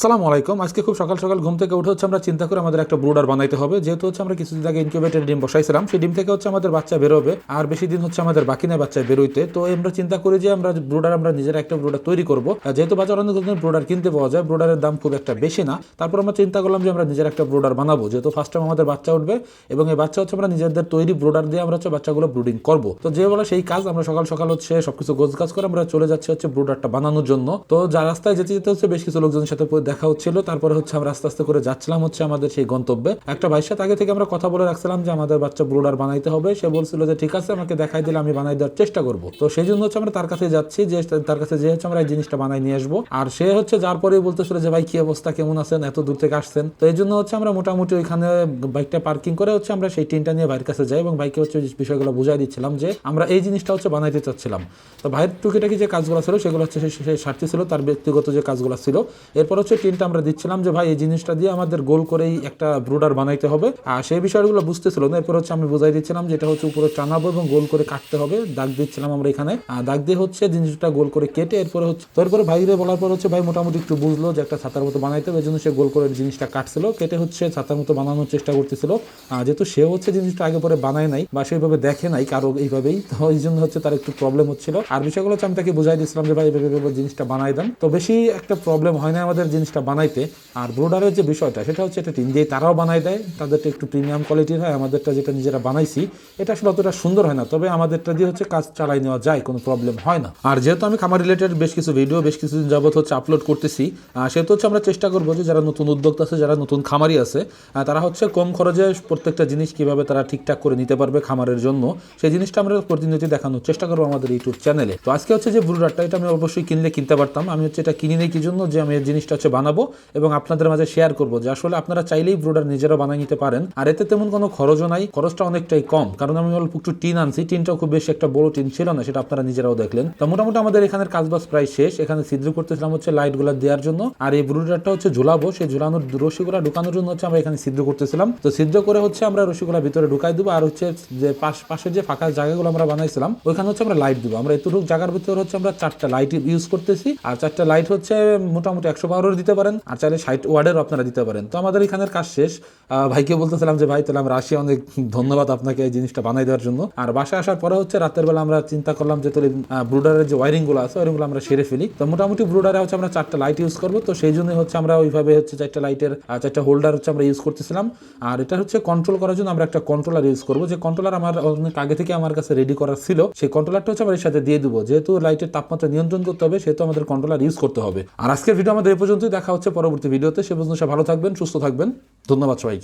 আসসালামু আলাইকুম। আজকে খুব সকাল সকাল ঘুম থেকে উঠে আমরা চিন্তা করে আমাদের একটা ব্রুডার বানাইতে হবে। যেহেতু আমরা কিছুদিন আগে ইনকিউবেটর ডিম বসাইছিলাম, সেই ডিম থেকে আমাদের বাচ্চা বেরোবে আর বেশি দিন আমাদের বাকি নেই বাচ্চা বেরোইতে। তো আমরা চিন্তা করি যে আমরা ব্রুডার আমরা নিজেরা একটা ব্রুডার তৈরি করব। যেহেতু বাজারে অনেক ধরনের ব্রুডার কিনতে পাওয়া যায়, ব্রুডারের দাম খুব একটা বেশি না। তারপর আমরা চিন্তা করলাম যে আমরা নিজের একটা ব্রুডার বানাবো, যেহেতু ফার্স্ট টাইম আমাদের বাচ্চা উঠবে এবং এই বাচ্চা আমরা নিজেদের তৈরি ব্রুডার দিয়ে আমরা বাচ্চাগুলো ব্রুডিং করব। তো যে বলা সেই কাজ আমরা সকাল সকাল সবকিছু গোছগাছ করে আমরা চলে যাচ্ছি ব্রুডারটা বানানোর জন্য। তো যা রাস্তায় যেতে যেতে বেশ কিছু লোকজনের সাথে দেখা হচ্ছিল। তারপরে আমরা আস্তে আস্তে করে যাচ্ছিলাম আমাদের সেই গন্তব্যে। একটা ভাইয়ের সাথে আগে থেকে আমরা কথা বলে রাখছিলাম যে আমাদের বাচ্চা ব্রুডার বানাইতে হবে। সে বলছিল যে ঠিক আছে, আমাকে দেখাই দিলে আমি বানাই দেওয়ার চেষ্টা করব। তো সেই জন্য আমরা তার কাছে যাচ্ছি, যে তার কাছে যে আমরা এই জিনিসটা বানাই নিয়ে আসবো। আর সে যার পরেই বলতেছিল যে ভাই কি অবস্থা, কেমন আছেন, এত দূর থেকে আসছেন। তো এই জন্য আমরা মোটামুটি ওইখানে বাইকটা পার্কিং করে আমরা সেই টিনটা নিয়ে ভাইয়ের কাছে যাই এবং ভাইকে বিষয়গুলো বুঝাই দিচ্ছিলাম যে আমরা এই জিনিসটা বানাইতে চাচ্ছিলাম। তো ভাইয়ের টুকিটাকি যে কাজগুলো ছিল সেগুলো সে সারথি ছিল, তার ব্যক্তিগত যে কাজগুলো ছিল। এরপর টিনটা আমরা দিচ্ছিলাম যে ভাই এই জিনিসটা দিয়ে আমাদের গোল করেই একটা ব্রুডার বানাইতে হবে। আর সেই বিষয়গুলো বুঝতেছিল না। এরপর আমি বুঝাই দিচ্ছিলাম যে এটা উপরে টানাবো এবং গোল করে কাটতে হবে। দাগ দিচ্ছিলাম আমরা এখানে, দাগ দিয়ে জিনিসটা গোল করে কেটে এরপরে ভাইরে বলার পর ভাই মোটামুটি একটু বুঝলো যে একটা ছাতার মতো বানাইতে হবে। এই জন্য সে গোল করে জিনিসটা কাটছিল, কেটে ছাতার মতো বানানোর চেষ্টা করতেছিল। যেহেতু সে জিনিসটা আগে পরে বানায় নাই বা সেইভাবে দেখে নাই কারো এইভাবেই, তো এই জন্য তার একটু প্রবলেম হচ্ছিল। আর বিষয়গুলো আমি তাকে বুঝাই দিচ্ছিলাম যে ভাই এইভাবে জিনিসটা বানাই দেন। তো বেশি একটা প্রবলেম হয় না আমাদের জিনিসটা বানাইতে। আর ব্রুডারের যে বিষয়টা সেটা এটা টিন দিয়ে তারাও বানাই দেয়, তাদেরটা একটু প্রিমিয়াম কোয়ালিটির হয়। আমাদেরটা যেটা নিজেরা বানাইছি এটা আসলে অতটা সুন্দর হয় না, তবে আমাদেরটা দিয়ে কাজ চালাই নেওয়া যায়, কোনো প্রবলেম হয় না। আর যেহেতু আমি খামার রিলেটেড বেশ কিছু ভিডিও বেশ কিছুদিন যাবত আপলোড করতেছি, সেহেতু আমরা চেষ্টা করবো যে যারা নতুন উদ্যোক্তা আছে, যারা নতুন খামারি আছে, তারা কম খরচে প্রত্যেকটা জিনিস কিভাবে তারা ঠিকঠাক করে নিতে পারবে খামারের জন্য, সেই জিনিসটা আমরা প্রতিনিয়ত দেখানোর চেষ্টা করবো আমাদের ইউটিউব চ্যানেলে। তো আজকে যে ব্রুডারটা, এটা আমি অবশ্যই কিনতে পারতাম। আমি এটা কিনি নেই কি জন্য, যে আমি এই জিনিসটা বানাবো এবং আপনাদের মাঝে শেয়ার করবো যে আসলে আপনারা চাইলেই ব্রুডার নিজেরা বানিয়ে নিতে পারেন। আর এতে তেমন কোনো খরচও নাই, খরচটা অনেকটাই কম, কারণ আমি অল্প একটু টিন আনছি। টিনটাও খুব বেশি একটা বড় টিন ছিল না, সেটা আপনারা নিজেরাও দেখলেন। তো মোটামুটি আমাদের এখানের কাজবাজ প্রায় শেষ। এখানে ছিদ্র করতেছিলাম লাইট গুলা দেওয়ার জন্য। আর এই ব্রুডারটা ঝুলাবো, সেই ঝুলানোর রশিগুলা ঢুকানোর জন্য আমরা এখানে ছিদ্র করতেছিলাম। তো ছিদ্র করে আমরা রশিগুলা ভিতরে ঢুকাই দেবো। আর যে পাশে যে ফাঁকা জায়গাগুলো আমরা বানাইছিলাম ওইখানে আমরা লাইট দেবো। আমরা এতটুকু জায়গার ভিতরে আমরা 4টা লাইট ইউজ করতেছি। আর 4টা লাইট মোটামুটি 100 পাওয়ারের দিতে পারেন, আর চাইলে 60 ওয়ার্ডের আপনারা দিতে পারেন। তো আমাদের এখানের কাজ শেষ। ভাইকে বলতেছিলাম যে ভাই তাহলে আমরা আসি, অনেক ধন্যবাদ আপনাকে এই জিনিসটা বানাই দেওয়ার জন্য। আর বাসায় আসার পরে রাতের বেলা আমরা চিন্তা করলাম যে তাহলে ব্রুডারের যে ওয়ারিং গুলো আছে ওয়ারিং গুলো আমরা সেরে ফেলি। তো মোটামুটি ব্রুডারে আমরা 4টা লাইট ইউজ করবো। তো সেই জন্য আমরা ওইভাবে 4টা লাইটের 4টা হোল্ডার আমরা ইউজ করতেছিলাম। আর এটা কন্ট্রোল করার জন্য আমরা একটা কন্ট্রোলার ইউজ করবো, যে কন্ট্রোলার আমার অনেক আগে থেকে আমার কাছে রেডি করা ছিল। সেই কন্ট্রোলারটা আমরা এর সাথে দিয়ে দেবো। যেহেতু লাইটের তাপমাত্রা নিয়ন্ত্রণ করতে হবে, সেহেতু আমাদের কন্ট্রোলার ইউজ করতে হবে। আর আজকের ভিডিও আমাদের এই পর্যন্তই। দেখা হচ্ছে পরবর্তী ভিডিওতে। সে পর্যন্ত ভালো থাকবেন, সুস্থ থাকবেন। ধন্যবাদ সবাইকে।